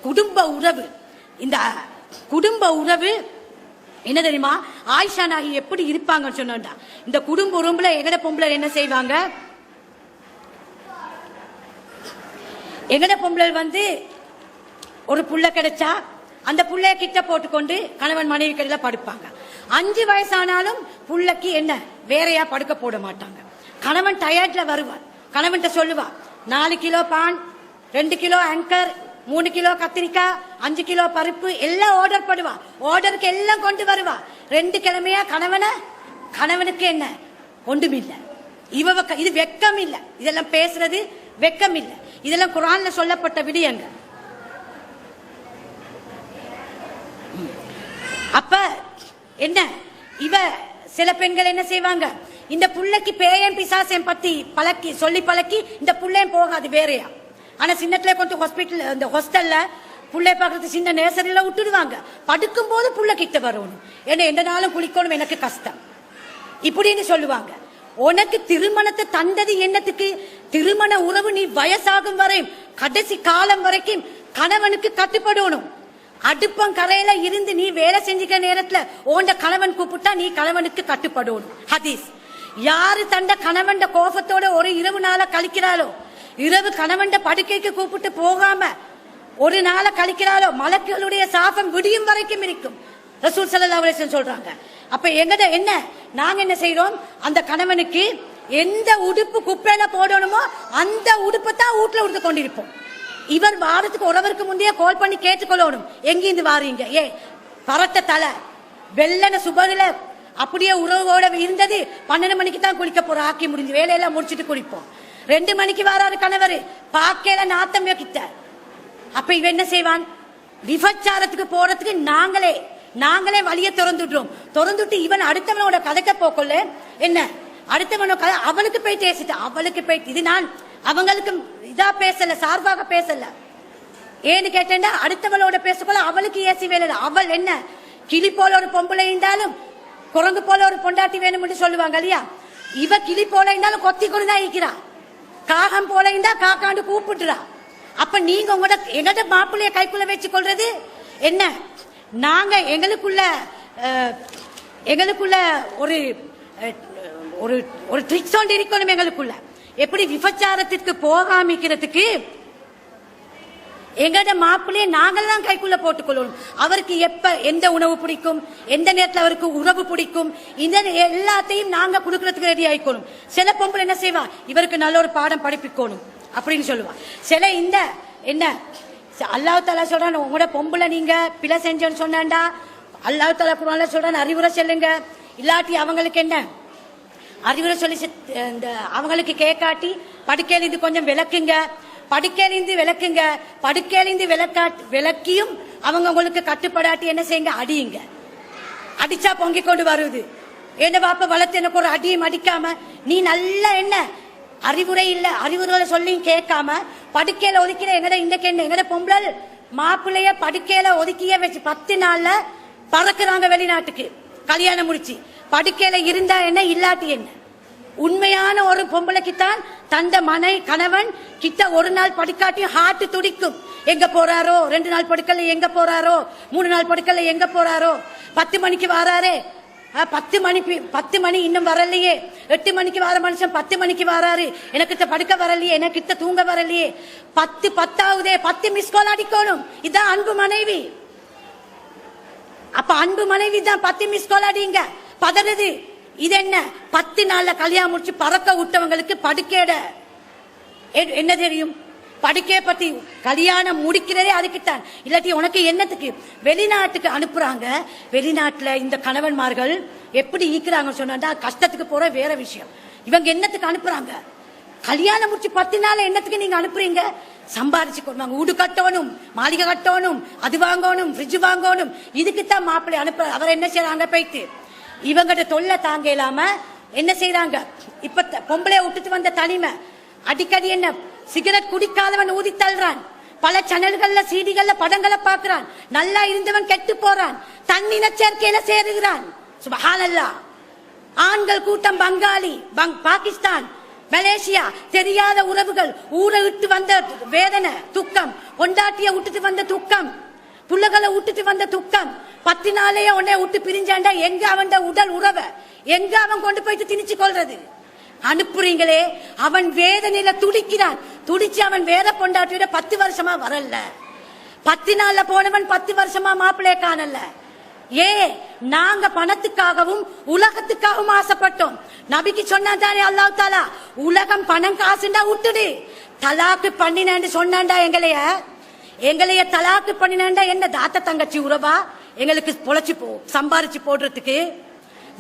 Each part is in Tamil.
குடும்ப உறவு. இந்த குடும்ப உறவு என்ன தெரியுமா, ஆயிஷா நாயகி எப்படி இருப்பாங்கன்னு சொன்னா, இந்த குடும்ப உறவுல எங்கட பொம்பளை என்ன செய்வாங்க, எங்கட பொம்பளை வந்து ஒரு புள்ள கிடைச்சா அந்த புள்ளைய கிட்ட போட்டுக்கொண்டு கணவன் மனைவி கடையில படுப்பாங்க. 5 வயசானாலும் புள்ளைக்கு என்ன வேறையா படுக்க போட மாட்டாங்க. கணவன் டயர்ட்ல வருவான், கணவன் சொல்லுவா 4 கிலோ பான், 2 கிலோ ஆங்கர், 3 கிலோ கத்திரிக்காய், 5 கிலோ பருப்பு எல்லாம் ஆர்டர் பண்ணுவா. ஆர்டருக்கு எல்லாம் கொண்டு வருவா. 2 கிழமையா கணவனுக்கு என்ன ஒன்றுமில்ல. இது வெக்கம் இல்ல, இதெல்லாம் பேசுறது வெக்கம் இல்ல. இதெல்லாம் குர்ஆன்ல சொல்லப்பட்ட விடயங்கள். அப்ப என்ன சில பெண்கள் என்ன செய்வாங்க, இந்த புள்ளைக்கு பேயம் பிசாசம் பத்தி பழக்கி இந்த புள்ளையும் போகாது வேறையா. ஆனா சின்னத்துல கொண்டு ஹாஸ்பிட்டல் இந்த ஹாஸ்டல்ல புள்ளை பாக்குறது சின்ன நேசரில விட்டுடுவாங்க. படுக்கும் போது புள்ள கிட்ட வரணும், ஏன்னா எந்த நாளும் குளிக்கணும் எனக்கு கஷ்டம் இப்படின்னு சொல்லுவாங்க. உனக்கு திருமணத்தை தந்தது என்னத்துக்கு? திருமண உறவு நீ வயசாகும் வரை கடைசி காலம் வரைக்கும் கணவனுக்கு கட்டுப்படணும். அடுப்பம் கரையில இருந்து நீ வேலை செஞ்சுக்க நேரத்துல ஓண்ட கணவன் கூப்பிட்டா நீ கணவனுக்கு கட்டுப்படணும். ஹதீஸ். யாரு தண்ட கணவன் கோபத்தோட ஒரு இரவு நாள கழிக்கிறாளோ, இரவு கணவன் படுக்கைக்கு கூப்பிட்டு போகாம ஒரு நாள கழிக்கிறாளோ, மலக்குகளுடைய சாபம் விடியும் வரைக்கும் இருக்கும். ரசூல் ஸல்லல்லாஹு அலைஹி வஸல்லம் சொல்றாங்க. அப்ப எங்கட என்ன நாங்க என்ன செய்யறோம், அந்த கணவனுக்கு எந்த உடுப்பு குப்பையில போடணுமோ அந்த உடுப்பை தான் வீட்டுல உடுத்து கொண்டிருப்போம். இவர் வாரத்துக்கு ஒருவருக்கு முந்தைய கால் பண்ணி கேட்டுக்கொள்ளணும், எங்கிருந்து வாரீங்க, பரட்ட தலை வெள்ளன சுபகுல அப்படியே உறவோட இருந்தது. 12 மணிக்கு தான் குளிக்க போறோம், ஆக்கி முடிஞ்சு வேலையெல்லாம் முடிச்சுட்டு குளிப்போம். 2 மணிக்கு வராரு கணவர், பாக்கையில நாத்தம் வைக்கிட்ட. அப்ப இவன் என்ன செய்வான், விபச்சாரத்துக்கு போறதுக்கு நாங்களே வழியை திறந்துட்டு இவன் அடுத்தவனோட கதைக்க போக்கொள்ள என்ன அடுத்தவனோட கதை அவளுக்கு போய் பேசிட்டு இது நான் அவங்களுக்கு இதா பேசல, சார்பாக பேசல. ஏன்னு கேட்டேன்னா அடுத்தவளோட பேசக்கொள்ள அவளுக்கு ஏசி வேலை. அவள் என்ன கிளி போல ஒரு பொம்பளை இருந்தாலும் குரங்கு போல ஒரு பொண்டாட்டி வேணும்னு சொல்லுவாங்க இல்லையா. இவ கிளி போல இருந்தாலும் கொத்தி கொண்டுதான் இருக்கிறா, காகம் போல இருந்தா காக்காண்டு கூப்பிட்டுறா. அப்ப நீங்க எங்கட மாப்பிள்ளைய கைக்குள்ள வச்சு கொள்றது என்ன? நாங்க எங்களுக்குள்ள ஒரு ட்ரிக்ஸ் ஒன்று இருக்கணும் எங்களுக்குள்ள. எப்படி விபச்சாரத்திற்கு போகாமிக்கிறதுக்கு எங்கட மாப்பிள்ளைய நாங்கள் தான் கைக்குள்ள போட்டுக்கொள்ளணும். அவருக்கு எப்ப எந்த உணவு பிடிக்கும், எந்த நேரத்தில் அவருக்கு உறவு பிடிக்கும், இந்த எல்லாத்தையும் நாங்க கொடுக்கறதுக்கு ரெடி ஆயிக்கணும். சில பொம்பளை என்ன செய்வா, இவருக்கு நல்ல ஒரு பாடம் படிப்பிக்கணும் அப்படின்னு சொல்லுவா. சில இந்த என்ன அல்லாஹ் தஆலா சொல்றான், உங்களோட பொம்பளை நீங்க பிழை செஞ்சோன்னு சொன்னாண்டா அல்லாஹ் தஆலா குர்ஆன்ல சொல்றான், அறிவுரை சொல்லுங்க. இல்லாட்டி அவங்களுக்கு என்ன அறிவுரை சொல்லி அவங்களுக்கு கேட்காட்டி படுக்கையிலிருந்து கொஞ்சம் விளக்குங்க, படுக்கையிலிருந்து விளக்கியும் அவங்க உங்களுக்கு கட்டுப்படாட்டி என்ன செய்யுங்க, அடியுங்க. அடிச்சா பொங்கி கொண்டு வருது. என்ன பாப்ப வளர்த்து எனக்கு ஒரு அடியும் அடிக்காம நீ நல்ல என்ன அறிவுரை இல்ல, அறிவுரை சொல்லியும் கேட்காம படுக்கையில ஒதுக்கிற எங்கட பொம்பளை மாப்பிள்ளைய படுக்கையில ஒதுக்கிய வச்சு 10 நாள்ல பறக்குறாங்க வெளிநாட்டுக்கு கல்யாணம் முடிச்சு. படுக்கையில இருந்தா என்ன இல்லாட்டி என்ன? உண்மையான ஒரு பொம்பளைக்குத்தான் தந்த கணவன் கிட்ட ஒரு நாள் படுக்காட்டியும் ஹார்ட் துடிக்கும். எங்க போறாரோ, 2 நாள் படுக்கல எங்க போறாரோ, 3 நாள் படுக்கல எங்க போறாரோ, 10 மணிக்கு வராரே, 10 மணி இன்னும் வரலையே, 8 மணிக்கு வர மனுஷன் 10 மணிக்கு வராரு, எனக்கிட்ட படுக்க வரலையே, எனக்கிட்ட தூங்க வரலையே, 10 மிஸ் கால் அடிக்கணும். இதான் அன்பு மனைவி. அப்ப அன்பு மனைவி தான் 10 மிஸ் கால் அடிங்க பதறது. இது என்ன 10 நாள்ல கல்யாணம் முடிச்சு பறக்க விட்டவங்களுக்கு படுக்கையிட என்ன தெரியும்? படுக்கையை பத்தி கல்யாணம் முடிக்கிறதே அதுக்குத்தான். இல்லாட்டி உனக்கு என்னத்துக்கு வெளிநாட்டுக்கு அனுப்புறாங்க. வெளிநாட்டுல இந்த கணவன்மார்கள் எப்படி ஈக்குறாங்க சொன்னா கஷ்டத்துக்கு போற வேற விஷயம். இவங்க என்னத்துக்கு அனுப்புறாங்க? கல்யாணம் முடிச்சு 10 நாள் என்னத்துக்கு நீங்க அனுப்புறீங்க? சம்பாதிச்சு கொள்வாங்க, வீடு கட்டணும், மாளிகை கட்டணும், அது வாங்கணும், ஃப்ரிட்ஜ் வாங்கணும். இதுக்குத்தான் மாப்பிள்ளை அனுப்புற. அவர் என்ன செய்யறாங்க, போயிட்டு இவங்கிட்ட தொல்லை தாங்க இல்லாம என்ன செய்யறாங்க, இப்ப பொம்பளைய விட்டுட்டு வந்த தனிமை அடிக்கடி என்ன சிகரெட் குடிக்காதவன் ஊதி தள்ளுறான், பல சேனல்கள்ல சீடிகள்ல படங்களை பாக்குறான், நல்லா இருந்தவன் கெட்டு போறான், தன்னின சேர்க்கையில சேருகிறான். சுப்ஹானல்லாஹ். ஆண்கள் கூட்டம் பங்காளி, பாகிஸ்தான், மலேசியா தெரியாத உறவுகள், ஊரை விட்டு வந்த வேதனை துக்கம், பொண்டாட்டிய விட்டுட்டு வந்த துக்கம், புள்ளகளை விட்டுட்டு வந்த துக்கம், 10 நாளையே உன்னை விட்டு பிரிஞ்சாண்டா எங்க அவன் உடல் உறவை எங்க அவன் கொண்டு போயிட்டு திணிச்சு கொள்றது? அனுப்புறீங்களே, அவன் வேதனையில துடிக்கிறான். துடிச்சு அவன் வேத பொண்டாட்டியோட 10 வருஷமா வரல. 10 நாள்ல போனவன் 10 வருஷமா மாப்பிள்ளைய காணல. நாங்க பணத்துக்காகவும் உலகத்துக்காகவும் ஆசைப்பட்டோம். நபிக்கு சொன்னாதானே அல்லாஹ் தாலா, உலகம் பணம் காசுண்டா விட்டுடு, தலாக்கு பண்ணினு சொன்னாண்டா. எங்களைய தலாக்கு பண்ணினாண்டா என்ன தாத்தா தங்கச்சி உறவா? எங்களுக்கு பொழைச்சு சம்பாரிச்சு போடுறதுக்கு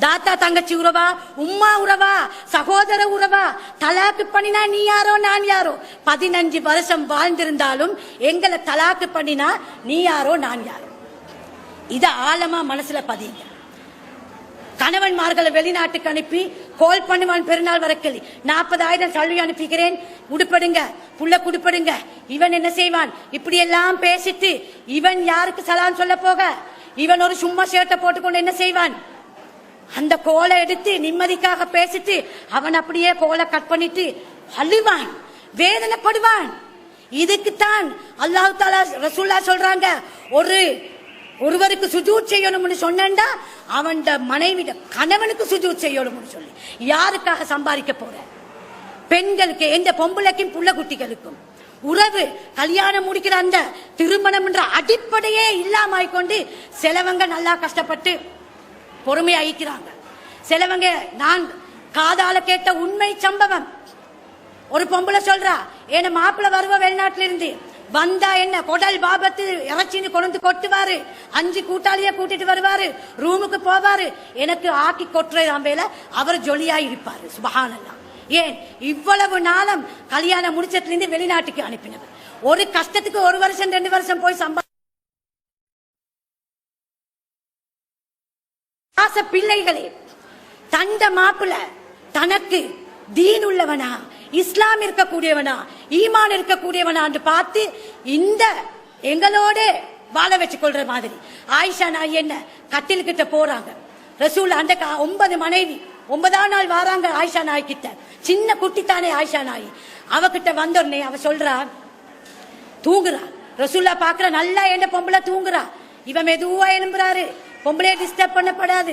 தாத்தா தங்கச்சி உறவா, உம்மா உறவா, சகோதர உறவா? தலாக்கு பண்ணினா நீ யாரோ நான் யாரோ? 15 வருஷம் வாழ்ந்திருந்தாலும் எங்களை தலாக்கு பண்ணினா நீ யாரோ நான் யாரோ? இத ஆழமா மனசுல பதிங்க. கணவன்மார்களை வெளிநாட்டுக்கு அனுப்பி கோல் பண்ணுவான் பெருநாள் வரக்கலி 40,000 சல்லி அனுப்பிக்கிறேன், உடுப்படுங்க புள்ள குடுப்படுங்க. இவன் என்ன செய்வான்? இப்படி எல்லாம் பேசிட்டு இவன் யாருக்கு சலாம் சொல்ல போக, இவன் ஒரு சும்மா ஷர்ட்டை போட்டுக்கொண்டு என்ன செய்வான்? அந்த கோலை எடுத்து நிம்மதிக்காக பேசிட்டு அவன் அப்படியே கோலை கட் பண்ணிட்டு அழுவான், வேதனைப்படுவான். இதுக்குத்தான் அல்லாஹ் தஆலா ரசூலுல்லாஹ் சொல்றாங்க, ஒருவருக்கு சுஜூத் செய்யணும்னு சொன்னா அவன் மனைவி கணவனுக்கு சுஜூத் செய்யணும்னு சொல்லி. யாருக்காக சம்பாதிக்க போற? பெண்களுக்கு, எந்த பொம்பளைக்கும் புள்ள குட்டிகளுக்கும் உறவு. கல்யாணம் முடிக்கிற அந்த திருமணம் என்ற அடிப்படையே இல்லாம கொண்டு சிலவங்க நல்லா கஷ்டப்பட்டு பொறுமையா அழிக்கிறாங்க. சிலவங்க, நான் காதால கேட்ட உண்மை சம்பவம். ஒரு பொம்பளை சொல்றா, என்ன மாப்பிள்ள வருவ வெளிநாட்டில இருந்து வந்தா என்ன கொடல் பாபத்து இறைச்சின்னு கொண்டு கொட்டுவாரு, 5 கூட்டாளிய கூட்டிட்டு வருவாரு, ரூமுக்கு போவாரு, எனக்கு ஆக்கி கொட்டுறதாம் வேலை, அவர் ஜொலியா இருப்பாரு. சுபஹானல்லாஹ். ஏன் இவ்வளவு நாளம் கல்யாணம் முடிச்சதுல இருந்து வெளிநாட்டுக்கு அனுப்பினவர். ஒரு கஷ்டத்துக்கு 1 வருஷம் 2 வருஷம் போய் பிள்ளைகளே, தண்ட மாப்பிள்ள தனக்கு தீன் உள்ளவனா, இஸ்லாம் இருக்கக்கூடியவனா, ஈமான் இருக்கக்கூடியவனா என்று பார்த்து இந்த எங்களோட வாழ வச்சு கொள்ற மாதிரி. ஆயிஷா நாய் என்ன கட்டில் கிட்ட போறாங்க. ரசூல் அந்த 9 மனைவி 9ஆம் நாள் வராங்க ஆயிஷா நாய் கிட்ட. சின்ன குட்டித்தானே ஆயிஷா நாய். அவகிட்ட வந்தோடனே அவ சொல்றா, தூங்குறா. ரசூல்லா பாக்குற, நல்லா என்ன பொம்பளை தூங்குறா. இவன் மெதுவா எழும்புறாரு. பொம்பளைய டிஸ்டர்ப் பண்ணப்படாது.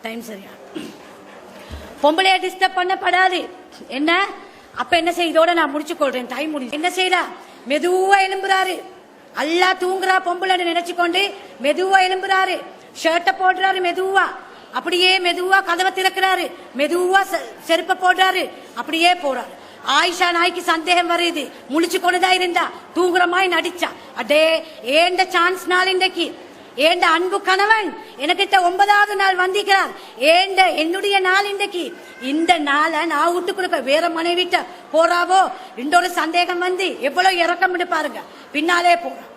டைம் சரியா? பொம்பளைய டிஸ்டர்ப் பண்ணப்படாது. என்ன அப்ப என்ன செய்ய, இதோட நான் முடிச்சு கொள்றேன், டைம் முடிஞ்சு. என்ன செய்யறா? மெதுவா எழும்புறாரு. அல்லா தூங்குறா பொம்பளைன்னு நினைச்சு கொண்டு மெதுவா எழும்புறாரு. ஷர்ட்டை போடுறாரு மெதுவா, அப்படியே மெதுவா கதவை திறக்கிறாரு, மெதுவா செருப்ப போடுறாரு, அப்படியே போறாரு. ஆயிஷா நாய்க்கு சந்தேகம் வருது. முழிச்சு கொண்டுதான் இருந்தா, தூங்குற மாதிரி நடிச்சா. அடே ஏண்ட சான்ஸ் நாள் இன்றைக்கு, ஏண்ட அன்பு கணவன் எனக்கிட்ட 9ஆவது நாள் வந்திக்கிறார், என்னுடைய நாள் இன்றைக்கு. இந்த நாளை நான் விட்டு கொடுக்க வேற மனைவிட்ட போறாவோ இன்னொரு சந்தேகம் வந்து எவ்வளவு இறக்கம் பாருங்க. பின்னாலே போறான்.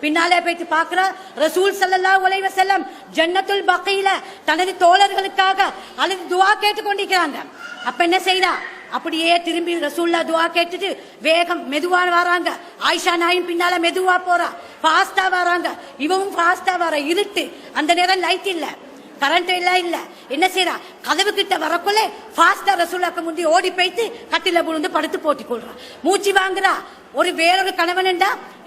பின்னாலே போயிட்டு பாக்குற ரசூல் ஸல்லல்லாஹு அலைஹி வஸல்லம் ஜன்னத்துல் பகீல தனது தோழர்களுக்காக அல்லது துஆ கேட்டுக் கொண்டிருக்கிறாங்க. அப்ப என்ன செய்யறா? அப்படியே திரும்பி ரசூல்லா துஆ கேட்டுட்டு வேகம் மெதுவா வராங்க. ஆயிஷா நாயும் பின்னால மெதுவா போறா, ஃபாஸ்டா வராங்க. இவவும் ஃபாஸ்டா வர. இருட்டு, அந்த நேரம் லைட் இல்ல, கரண்ட் எல்லாம் இல்ல. என்ன செய்யறா? கதவு கிட்ட வரக்குள்ள ஃபாஸ்டா ரசூலுல்லாஹ்க்கு முந்தி ஓடி போயிட்டு கட்டில விழுந்து படுத்து போட்டிக் கொள்றா. மூச்சு வாங்குறா. வேறொரு கணவன்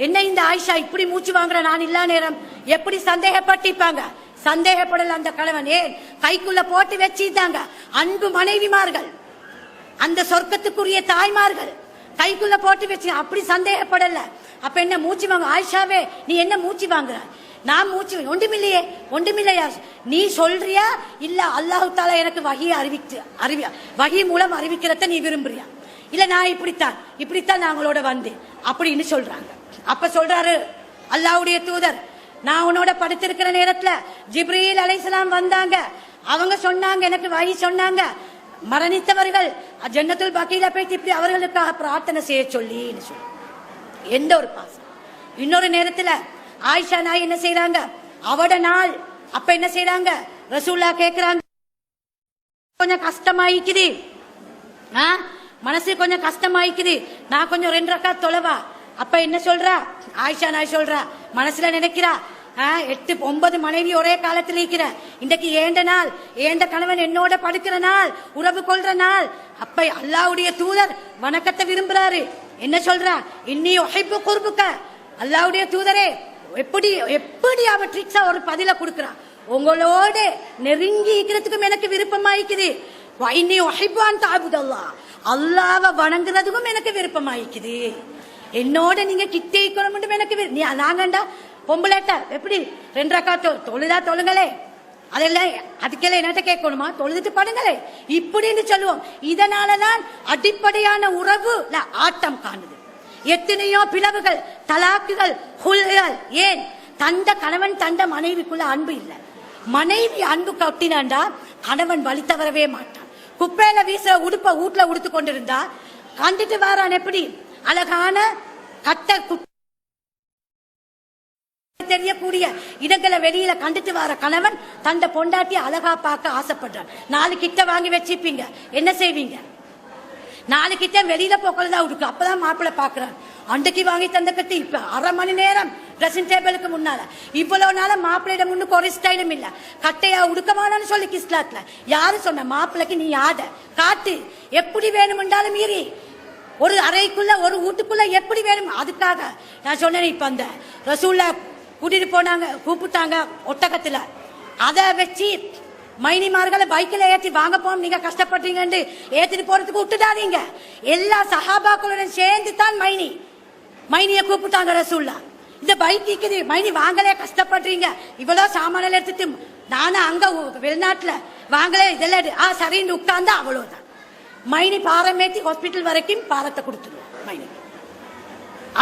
என்ன இந்த ஆயிஷா இப்படி மூச்சு வாங்குற, நான் இல்லா நேரம் எப்படி சந்தேகப்பட்டிருப்பாங்க? சந்தேகப்படல அந்த கணவன். ஏன் கைக்குள்ள போட்டு வச்சிருந்தாங்க. அன்பு மனைவிமார்கள், அந்த சொர்க்கத்துக்குரிய தாய்மார்கள் கைக்குள்ள போட்டு வச்சு அப்படி சந்தேகப்படல. அப்ப என்ன மூச்சு வாங்க? ஆயிஷாவே நீ என்ன மூச்சு வாங்குற? நான் மூச்சு ஒன்றுமில்லையே. ஒன்றுமில்லையா? நீ சொல்றியா இல்ல அல்லாஹ் தஆலா எனக்கு வஹி மூலம் அறிவிக்கிறத நீ விரும்புறியா? இல்ல நான் இப்படித்தான் நாங்களோட வந்து அப்படின்னு சொல்றாங்க. அப்ப சொல்றாரு அல்லாஹ்வுடைய தூதர், நான் உன்னோட படுத்திருக்கிற நேரத்துல ஜிப்ரீல் அலைஹிஸ்ஸலாம் வந்தாங்க. அவங்க சொன்னாங்க, எனக்கு வஹி சொன்னாங்க, மரணித்தவர்கள் ஜன்னத்துல் பகீல போயிட்டு இப்படி அவர்களுக்காக பிரார்த்தனை செய்ய சொல்லி. எந்த ஒரு பாசம். இன்னொரு நேரத்துல ஆயிஷா நாய் என்ன செய்யறாங்க? அவட நாள். அப்ப என்ன செய்யறாங்க? ரசூலுல்லாஹ் கேக்குறாங்க, கொஞ்சம் கஷ்டமாயிக்குது, மனசு கொஞ்சம் கஷ்டமாயிக்குது, நான் கொஞ்சம் 2 ரக்காத் தொலைவா. அப்ப என்ன சொல்றா? ஆயிஷா நாய் சொல்றா, மனசுல நினைக்கிறா, 8 9 மனைவி ஒரே காலத்தில் இருக்கிற இன்றைக்கு ஏண்ட நாள், ஏண்ட கணவன் என்னோட படுக்கிற நாள், உறவு கொள்ற நாள். அப்ப அல்லாஹ்வுடைய தூதர் வணக்கத்தை விரும்புறாரு. என்ன சொல்றா? இன்னி உஹிப்பு குர்புக. அல்லாஹ்வுடைய தூதரே, எப்படி எப்படி அவ ட்ரிக்ஸா ஒரு பதில கொடுக்கறான். உங்களோட நெருங்கி இருக்கிறதுக்கும் எனக்கு விருப்பமாயிக்குது. இன்னி உஹிப்பு அன் தஅபுதல்லாஹ். அல்லாஹ்வை வணங்குறதுக்கும் எனக்கு விருப்பமாயிக்குது. என்னோட நீங்க கிட்டே இருக்கணும் எனக்கு நாங்கண்டா பொம்பளைட்ட எப்படி 2 ரக்காத் தொழுதா தொழுங்களே, அதெல்லாம் அதுக்கெல்லாம் என்னட்ட கேட்கணுமா? தொழுதுட்டு படுங்களே இப்படின்னு சொல்லுவோம். இதனாலதான் அடிப்படையான உறவு ஆட்டம் காணுது. எத்தனையோ பிளவுகள், தலாக்குகள், ஹுல்கள். ஏன்? தண்ட கணவன் தண்ட மனைவிக்குள்ள அன்பு இல்லை. மனைவி அன்பு கட்டினாண்டா கணவன் வழி தவறவே மாட்டான். குப்பையில வீச உடுப்ப வீட்டுல உடுத்து கொண்டிருந்தா கண்டுட்டு வாரான். எப்படி அழகான கட்ட தெரியக்கூடிய இடங்களை வெளியில கண்டுட்டு வர கணவன் தண்ட பொண்டாட்டி அழகா பார்க்க ஆசைப்படுறான். 4 கிட்ட வாங்கி வச்சிருப்பீங்க, என்ன செய்வீங்க? 4 கிட்ட வெளியில போக்கலதான் உடுக்கு. அப்பதான் மாப்பிள்ளை பாக்குறான். அன்றைக்கு வாங்கி தந்த கட்டி இப்ப 1/2 மணி நேரம் ட்ரெஸ்ஸிங் டேபிளுக்கு முன்னால இவ்வளவு நாள மாப்பிள்ளையிடம் முன்னுக்கு ஒரு ஸ்டைலும் இல்ல. கட்டையா உடுக்கமானு சொல்லி கிஸ்லாத்துல யாரு சொன்ன? மாப்பிள்ளைக்கு நீ ஆட காட்டு, எப்படி வேணும்ன்றாலும் மீறி ஒரு அறைக்குள்ள ஒரு வீட்டுக்குள்ள எப்படி வேணும். அதுக்காக நான் சொன்னேன். இப்ப அந்த ரசூல்லா கூட்டிட்டு போனாங்க, கூப்பிட்டாங்க ஒட்டகத்துல. அதை வச்சு மைனிமார்களை பைக்கில் ஏற்றி வாங்க போம், நீங்க கஷ்டப்படுறீங்கன்னு ஏற்றிட்டு போறதுக்கு விட்டுடாதீங்க. எல்லா சஹாபாக்களுடன் சேர்ந்து தான் மைனியை கூப்பிட்டாங்க ரசூல்லா. இந்த பைக் இருக்குது, மைனி வாங்கலே, கஷ்டப்படுறீங்க, இவ்வளவு சாமானில் எடுத்துட்டு நானும் அங்க வெளிநாட்டுல வாங்கலே, இதெல்லாம் சரின்னு உட்கார்ந்தா அவ்வளவுதான். மைனி பாரமேத்தி ஹாஸ்பிட்டல் வரைக்கும் பாரத்தை கொடுத்துருவோம் மைனி.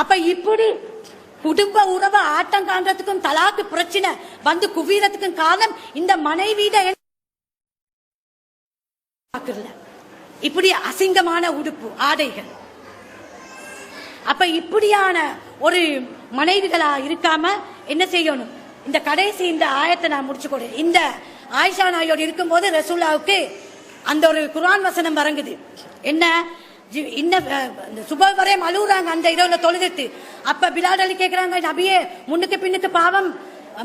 அப்ப இப்படி குடும்ப உறவு ஆட்டம் காண்றதுக்கும் தலாக்கு பிரச்சனை வந்து குவீரத்துக்கும் காரணம் இந்த மனைவியிட இப்படி அசிங்கமான உடுப்பு ஆடைகள். அப்ப இப்படியான ஒரு மனைவிகளா இருக்காம என்ன செய்யணும்? இந்த கடைசி இந்த ஆயத்தை நான் முடிச்சு கொடு. இந்த ஆயிஷா நாயோடு இருக்கும் போது ரசூலாவுக்கு அந்த ஒரு குர்ஆன் வசனம் வரங்குது. என்ன? சுப வரையும் அழுகுறாங்க அந்த இரவுல தொழுதுட்டு. அப்ப பிலால் அலி கேட்கிறாங்க, நபியே முன்னுக்கு பின்னுக்கு பாவம்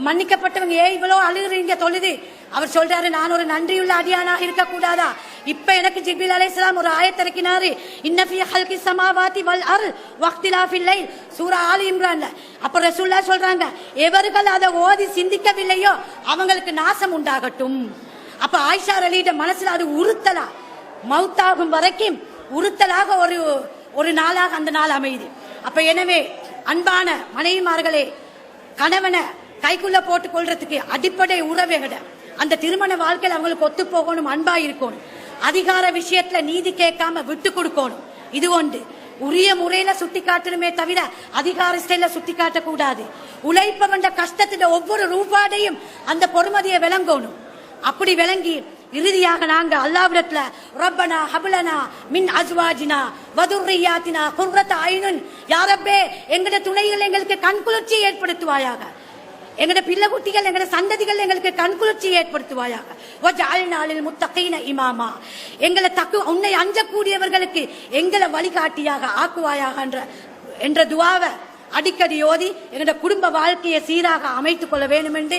மன்னிக்கப்பட்டவங்க ஏன் இவ்வளவு அழுகுறீங்க தொழுது? அவர் சொல்றாரு, நான் ஒரு நன்றியுள்ள அடியானா இருக்க கூடாதா? இப்ப எனக்கு ஜிப்ரீல் அலைஹிஸ்ஸலாம் ஒரு ஆயத் இறக்கினாரு. இன்ன ஃபீ ஹல்கி ஸமாவாதி வல் அர்த் வக்திலாஃபில் லைல், சூரா ஆல் இம்ரான்ல. அப்ப ரசூலுல்லாஹ் சொல்றாங்க, எவர்கள் அதை ஓதி சிந்திக்கவில்லையோ அவங்களுக்கு நாசம் உண்டாகட்டும். அப்ப ஆயிஷா ரலியோட மனசுல அது உறுத்தலா, மௌத்தாகும் வரைக்கும் உறுத்தலாக ஒரு நாளாக அந்த நாள் அமையுது. அப்ப எனவே அன்பான மனைவிமார்களே, கணவனை கைக்குள்ள போட்டுக் கொள்றதுக்கு அடிப்படை உறவுகிட அந்த திருமண வாழ்க்கையில் அவங்களுக்கு ஒத்து போகணும், அன்பா இருக்கணும், அதிகார விஷயத்துல நீதி கேட்காம விட்டு கொடுக்கணும். இது ஒன்று. உரிய முறையில சுட்டி காட்டணுமே தவிர அதிகார ஸ்டைல சுட்டி காட்ட கூடாது. உழைப்ப வந்த கஷ்டத்துல ஒவ்வொரு ரூபாடையும் அந்த பொறுமதியை விளங்கணும். அப்படி விளங்கி இறுதியாக நாங்க அல்லாஹ்விடத்துல ரப்பனா ஹப்லனா மின் அஸ்வாஜினா வதுர்ரியாத்தினா குர்ரத அய்னுன், யா ரப்பே எங்கட துணைகள் எங்களுக்கு கண்குளிர்ச்சி ஏற்படுத்துவாயாக, எங்கட பிள்ளை குட்டிகள் எங்கட சந்ததிகள் எங்களுக்கு கண்குளிர்ச்சி ஏற்படுத்துவாயாக, வஜஅல்னா லில் முத்தகீன இமாமா, எங்களை உன்னை அஞ்சக்கூடியவர்களுக்கு எங்களை வழிகாட்டியாக ஆக்குவாயாக என்ற துஆவை அடிக்கடி ஓதி எங்கட குடும்ப வாழ்க்கையை சீராக அமைத்துக் கொள்ள வேண்டும் என்று